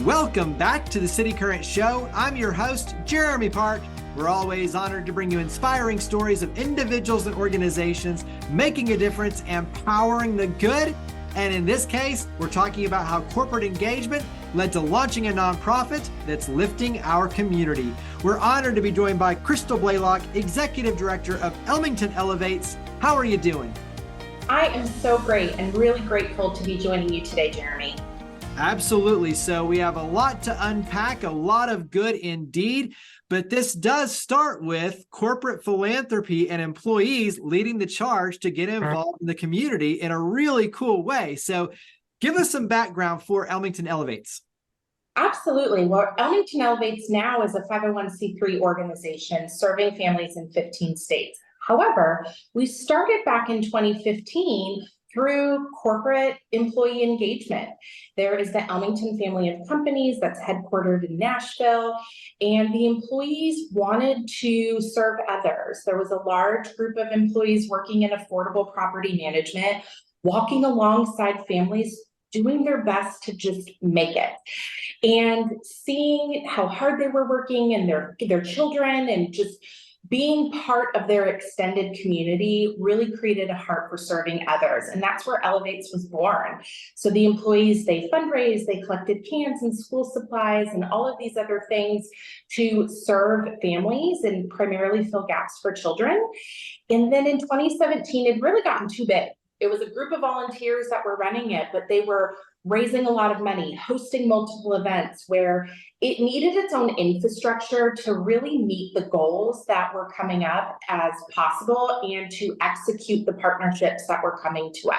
Welcome back to the City Current Show. I'm your host, Jeremy Park. We're always honored to bring you inspiring stories of individuals and organizations making a difference and powering the good. And in this case, we're talking about how corporate engagement led to launching a nonprofit that's lifting our community. We're honored to be joined by Crystal Blaylock, Executive Director of Elmington Elevates. How are you doing? I am so great and really grateful to be joining you today, Jeremy. Absolutely. So we have a lot to unpack, a lot of good indeed, but this does start with corporate philanthropy and employees leading the charge to get involved in the community in a really cool way. So give us some background for Elmington Elevates. Absolutely. Well, Elmington Elevates now is a 501c3 organization serving families in 15 states. However, we started back in 2015 through corporate employee engagement. There is the Elmington family of companies that's headquartered in Nashville, and the employees wanted to serve others. There was a large group of employees working in affordable property management, walking alongside families, doing their best to just make it. And seeing how hard they were working and their children and just being part of their extended community really created a heart for serving others. And that's where Elevates was born. So the employees, they fundraised, they collected cans and school supplies and all of these other things to serve families and primarily fill gaps for children. And then in 2017, it really gotten too big. It was a group of volunteers that were running it, but they were raising a lot of money, hosting multiple events where it needed its own infrastructure to really meet the goals that were coming up as possible and to execute the partnerships that were coming to us.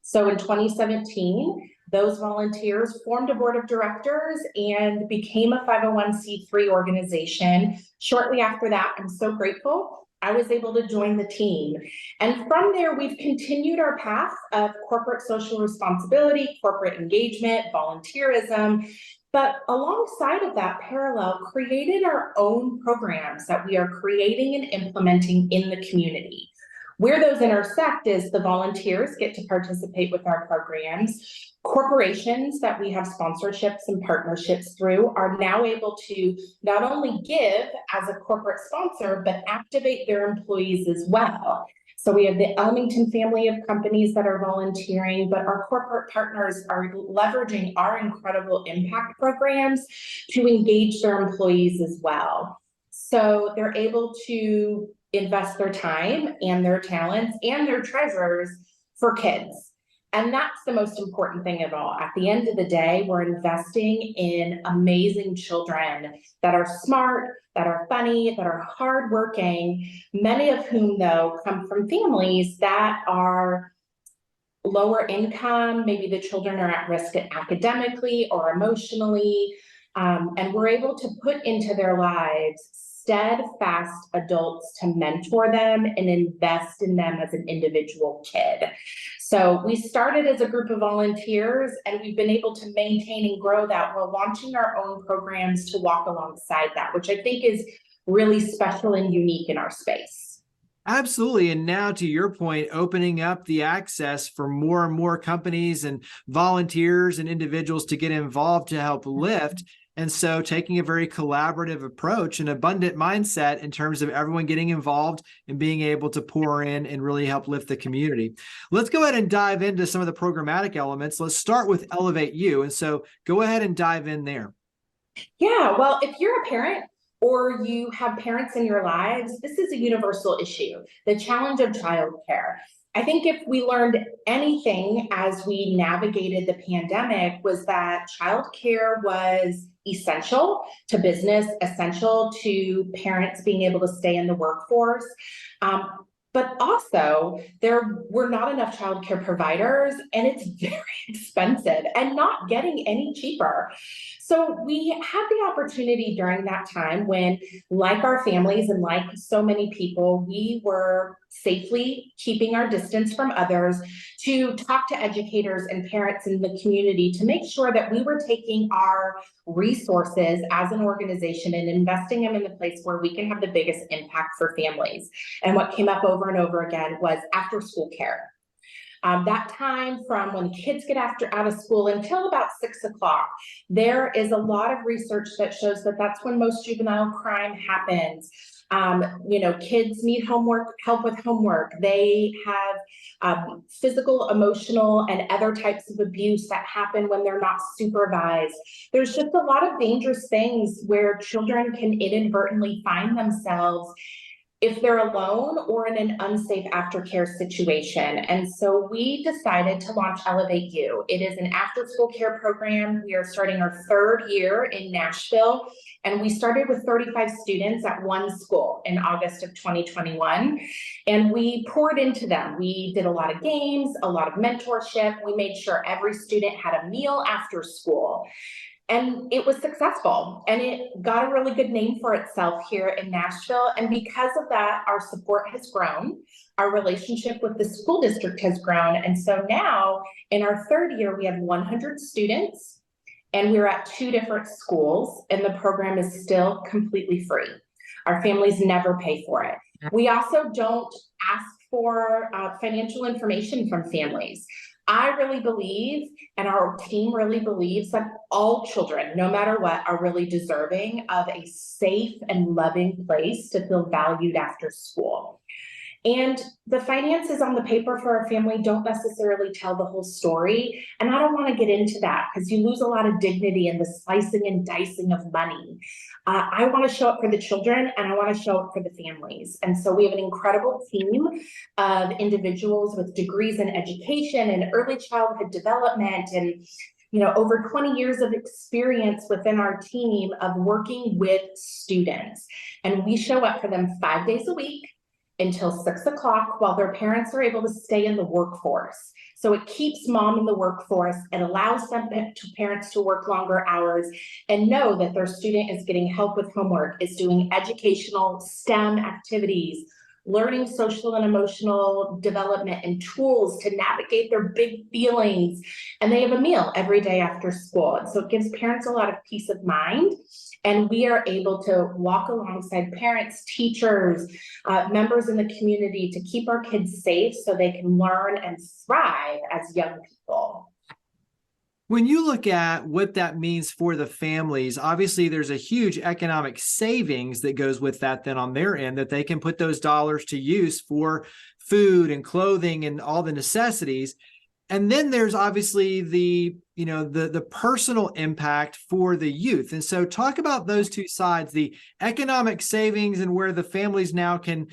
So in 2017, those volunteers formed a board of directors and became a 501c3 organization. Shortly after that, I'm so grateful I was able to join the team. And from there, we've continued our path of corporate social responsibility, corporate engagement, volunteerism, but alongside of that parallel, created our own programs that we are creating and implementing in the community. Where those intersect is the volunteers get to participate with our programs. Corporations that we have sponsorships and partnerships through are now able to not only give as a corporate sponsor, but activate their employees as well. So we have the Elmington family of companies that are volunteering, but our corporate partners are leveraging our incredible impact programs to engage their employees as well. So they're able to invest their time and their talents and their treasures for kids. And that's the most important thing of all. At the end of the day, we're investing in amazing children that are smart, that are funny, that are hardworking, many of whom, though, come from families that are lower income. Maybe the children are at risk academically or emotionally. And we're able to put into their lives steadfast adults to mentor them and invest in them as an individual kid. So we started as a group of volunteers, and we've been able to maintain and grow that while launching our own programs to walk alongside that, which I think is really special and unique in our space. Absolutely. And now to your point, opening up the access for more and more companies and volunteers and individuals to get involved to help lift. And so taking a very collaborative approach, an abundant mindset in terms of everyone getting involved and being able to pour in and really help lift the community. Let's go ahead and dive into some of the programmatic elements. Let's start with ElevateU. And so go ahead and dive in there. Yeah, well, if you're a parent or you have parents in your lives, this is a universal issue, the challenge of childcare. I think if we learned anything as we navigated the pandemic was that childcare was essential to business, essential to parents being able to stay in the workforce. But also, there were not enough childcare providers, and it's very expensive and not getting any cheaper. So we had the opportunity during that time when, like our families and like so many people, we were safely keeping our distance from others, to talk to educators and parents in the community to make sure that we were taking our resources as an organization and investing them in the place where we can have the biggest impact for families. And what came up over and over again was after school care. That time from when kids get out of school until about 6 o'clock, there is a lot of research that shows that that's when most juvenile crime happens. Kids need help with homework. They have physical, emotional, and other types of abuse that happen when they're not supervised. There's just a lot of dangerous things where children can inadvertently find themselves if they're alone or in an unsafe aftercare situation. And so we decided to launch ElevateU. It is an after-school care program. We are starting our 3rd year in Nashville, and we started with 35 students at one school in August of 2021, and we poured into them. We did a lot of games, a lot of mentorship. We made sure every student had a meal after school. And it was successful, and it got a really good name for itself here in Nashville. And because of that, our support has grown. Our relationship with the school district has grown. And so now in our 3rd year, we have 100 students, and we're at 2 different schools, and the program is still completely free. Our families never pay for it. We also don't ask for financial information from families. I really believe, and our team really believes, that all children, no matter what, are really deserving of a safe and loving place to feel valued after school. And the finances on the paper for our family don't necessarily tell the whole story. And I don't want to get into that because you lose a lot of dignity in the slicing and dicing of money. I want to show up for the children, and I want to show up for the families. And so we have an incredible team of individuals with degrees in education and early childhood development, and over 20 years of experience within our team of working with students. And we show up for them 5 days a week until 6 o'clock while their parents are able to stay in the workforce. So it keeps mom in the workforce. It allows parents to work longer hours and know that their student is getting help with homework, is doing educational STEM activities, learning social and emotional development and tools to navigate their big feelings. And they have a meal every day after school. And so it gives parents a lot of peace of mind. And we are able to walk alongside parents, teachers, members in the community to keep our kids safe so they can learn and thrive as young people. When you look at what that means for the families, obviously there's a huge economic savings that goes with that then on their end, that they can put those dollars to use for food and clothing and all the necessities. And then there's obviously the personal impact for the youth. And so talk about those two sides, the economic savings and where the families now can,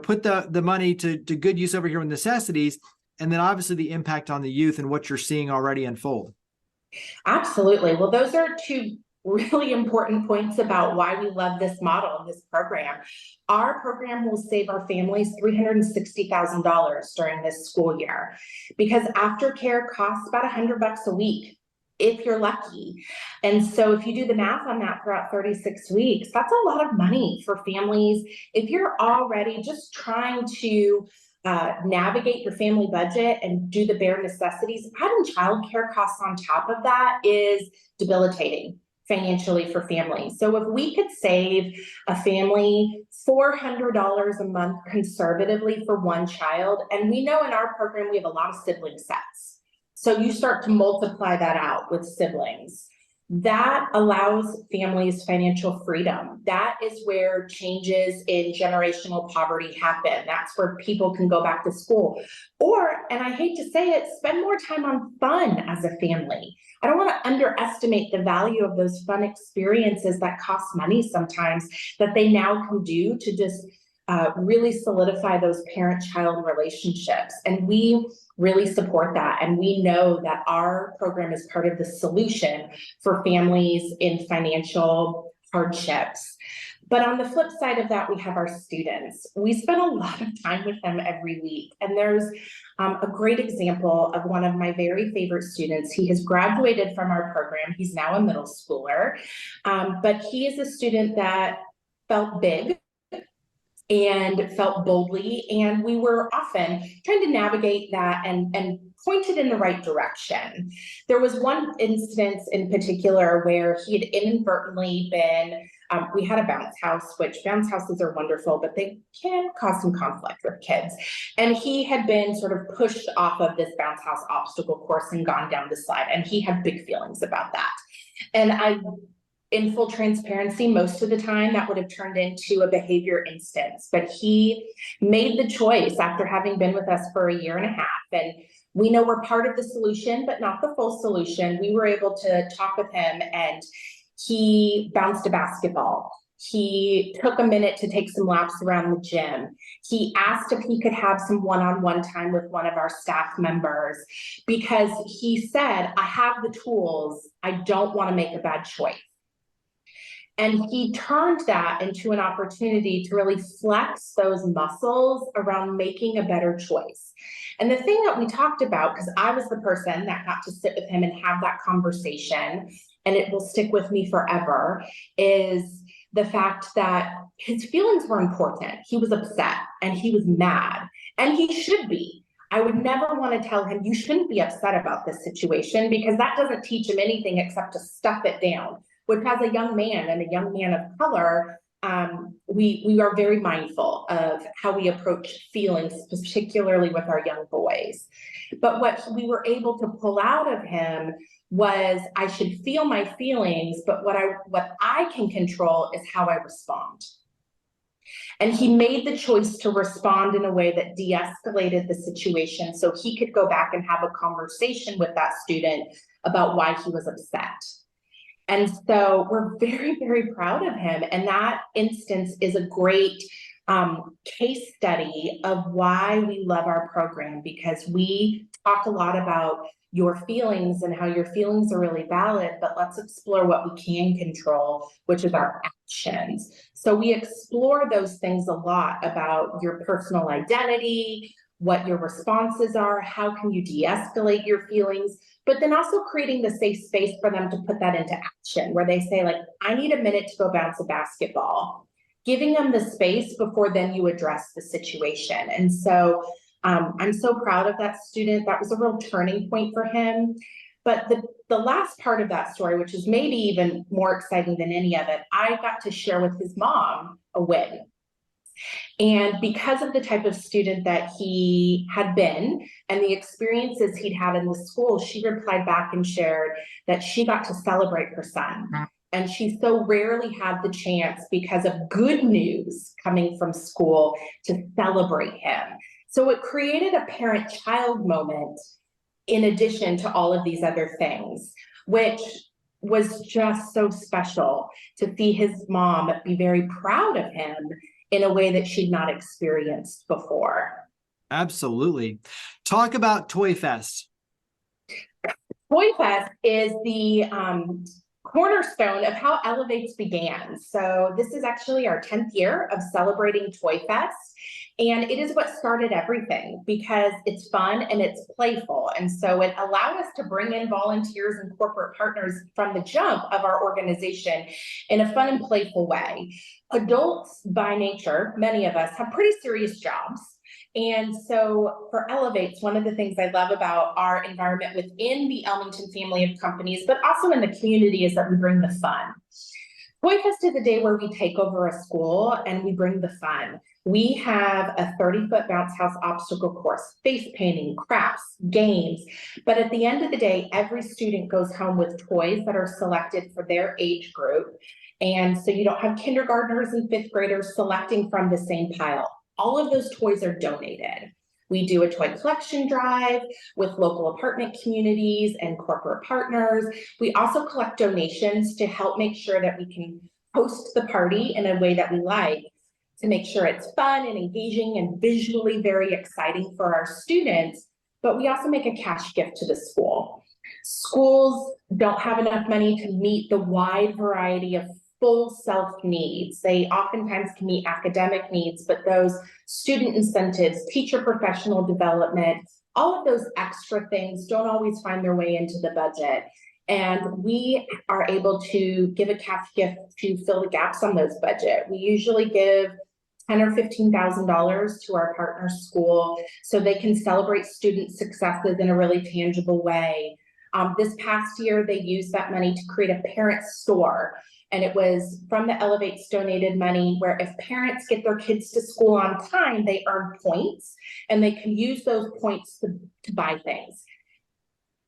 put the money to good use over here with necessities. And then obviously the impact on the youth and what you're seeing already unfold. Absolutely. Well, those are 2 really important points about why we love this model and this program. Our program will save our families $360,000 during this school year, because aftercare costs about $100 a week if you're lucky. And so if you do the math on that throughout 36 weeks, that's a lot of money for families. If you're already just trying to navigate your family budget and do the bare necessities, adding childcare costs on top of that is debilitating financially for families. So if we could save a family $400 a month conservatively for one child, and we know in our program we have a lot of sibling sets, so you start to multiply that out with siblings. That allows families financial freedom. That is where changes in generational poverty happen. That's where people can go back to school. Or, and I hate to say it, spend more time on fun as a family. I don't want to underestimate the value of those fun experiences that cost money sometimes, that they now can do to just really solidify those parent-child relationships. And we really support that. And we know that our program is part of the solution for families in financial hardships. But on the flip side of that, we have our students. We spend a lot of time with them every week. And there's a great example of one of my very favorite students. He has graduated from our program. He's now a middle schooler. But he is a student that felt big and felt boldly, and we were often trying to navigate that and pointed in the right direction. There was one instance in particular where he had inadvertently been, we had a bounce house, which bounce houses are wonderful, but they can cause some conflict with kids. And he had been sort of pushed off of this bounce house obstacle course and gone down the slide, and he had big feelings about that. And in full transparency, most of the time that would have turned into a behavior instance, but he made the choice after having been with us for 1.5 years. And we know we're part of the solution, but not the full solution. We were able to talk with him, and he bounced a basketball. He took a minute to take some laps around the gym. He asked if he could have some one-on-one time with one of our staff members, because he said, I have the tools. I don't want to make a bad choice. And he turned that into an opportunity to really flex those muscles around making a better choice. And the thing that we talked about, because I was the person that got to sit with him and have that conversation, and it will stick with me forever, is the fact that his feelings were important. He was upset and he was mad, and he should be. I would never want to tell him, you shouldn't be upset about this situation, because that doesn't teach him anything except to stuff it down. Which, as a young man and a young man of color, we are very mindful of how we approach feelings, particularly with our young boys. But what we were able to pull out of him was, I should feel my feelings, but what I can control is how I respond. And he made the choice to respond in a way that de-escalated the situation, so he could go back and have a conversation with that student about why he was upset. And so we're very, very proud of him. And that instance is a great case study of why we love our program, because we talk a lot about your feelings and how your feelings are really valid, but let's explore what we can control, which is our actions. So we explore those things a lot about your personal identity, what your responses are, how can you de-escalate your feelings, but then also creating the safe space for them to put that into action, where they say, like, I need a minute to go bounce a basketball, giving them the space before then you address the situation. And so I'm so proud of that student. That was a real turning point for him. But the last part of that story, which is maybe even more exciting than any of it, I got to share with his mom a win. And because of the type of student that he had been and the experiences he'd had in the school, she replied back and shared that she got to celebrate her son. And she so rarely had the chance, because of good news coming from school, to celebrate him. So it created a parent-child moment in addition to all of these other things, which was just so special to see his mom be very proud of him in a way that she'd not experienced before. Absolutely. Talk about ToyFest. ToyFest is the cornerstone of how Elevates began. So this is actually our 10th year of celebrating ToyFest. And it is what started everything, because it's fun and it's playful. And so it allowed us to bring in volunteers and corporate partners from the jump of our organization in a fun and playful way. Adults by nature, many of us, have pretty serious jobs. And so for Elevates, one of the things I love about our environment within the Elmington family of companies, but also in the community, is that we bring the fun. ToyFest is a day where we take over a school and we bring the fun. We have a 30-foot bounce house obstacle course, face painting, crafts, games. But at the end of the day, every student goes home with toys that are selected for their age group. And so you don't have kindergartners and fifth graders selecting from the same pile. All of those toys are donated. We do a toy collection drive with local apartment communities and corporate partners. We also collect donations to help make sure that we can host the party in a way that we like, to make sure it's fun and engaging and visually very exciting for our students. But we also make a cash gift to the school. Schools don't have enough money to meet the wide variety of full self needs. They oftentimes can meet academic needs, but those student incentives, teacher professional development, all of those extra things don't always find their way into the budget. And we are able to give a cash gift to fill the gaps on those budget. We usually give $10,000 or $15,000 to our partner school so they can celebrate student successes in a really tangible way. This past year, they used that money to create a parent store. And it was from the Elevates donated money, where if parents get their kids to school on time, they earn points and they can use those points to buy things.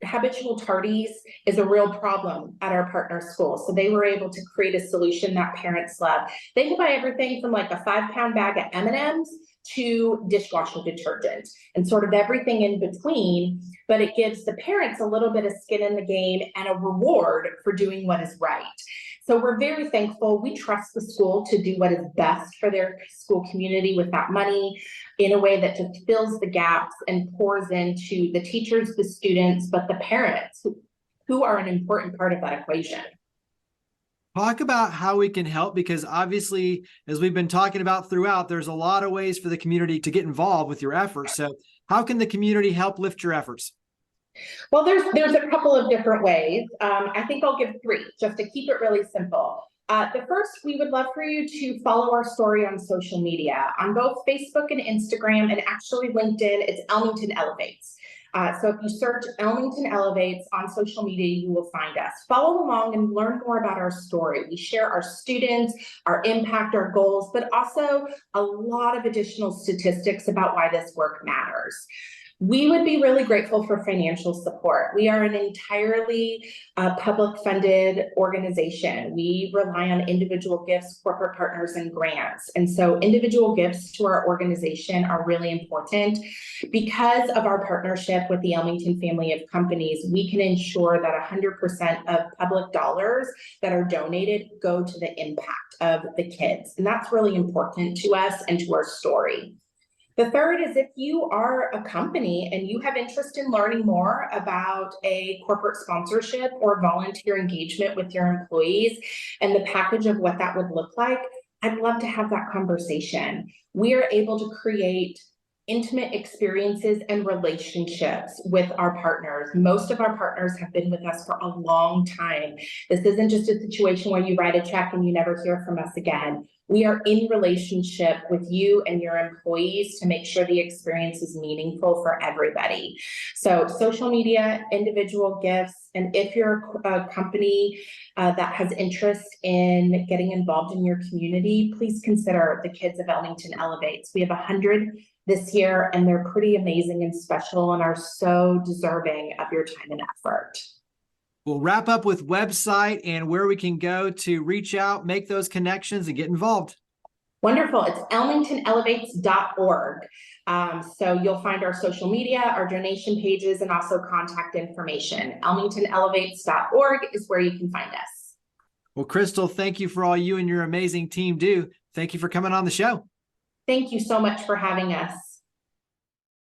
Habitual tardies is a real problem at our partner school. So they were able to create a solution that parents love. They can buy everything from like a 5-pound bag of M&Ms to dishwasher detergent and sort of everything in between, but it gives the parents a little bit of skin in the game and a reward for doing what is right. So we're very thankful. We trust the school to do what is best for their school community with that money in a way that just fills the gaps and pours into the teachers, the students, but the parents who are an important part of that equation. Talk about how we can help, because obviously, as we've been talking about throughout, there's a lot of ways for the community to get involved with your efforts. So how can the community help lift your efforts? Well, there's a couple of different ways. I think I'll give 3 just to keep it really simple. The first, we would love for you to follow our story on social media, on both Facebook and Instagram, and actually LinkedIn. It's Elmington Elevates. So if you search Elmington Elevates on social media, you will find us. Follow along and learn more about our story. We share our students, our impact, our goals, but also a lot of additional statistics about why this work matters. We would be really grateful for financial support. We are an entirely public-funded organization. We rely on individual gifts, corporate partners, and grants. And so individual gifts to our organization are really important. Because of our partnership with the Elmington family of companies, we can ensure that 100% of public dollars that are donated go to the impact of the kids. And that's really important to us and to our story. The third is, if you are a company and you have interest in learning more about a corporate sponsorship or volunteer engagement with your employees and the package of what that would look like, I'd love to have that conversation. We are able to create intimate experiences and relationships with our partners. Most of our partners have been with us for a long time. This isn't just a situation where you write a check and you never hear from us again. We are in relationship with you and your employees to make sure the experience is meaningful for everybody. So social media, individual gifts, and if you're a company that has interest in getting involved in your community, please consider the kids of Elmington Elevates. We have 100 this year, and they're pretty amazing and special and are so deserving of your time and effort. We'll wrap up with website and where we can go to reach out, make those connections, and get involved. Wonderful. It's elmingtonelevates.org. So you'll find our social media, our donation pages, and also contact information. elmingtonelevates.org is where you can find us. Well, Crystal, thank you for all you and your amazing team do. Thank you for coming on the show. Thank you so much for having us.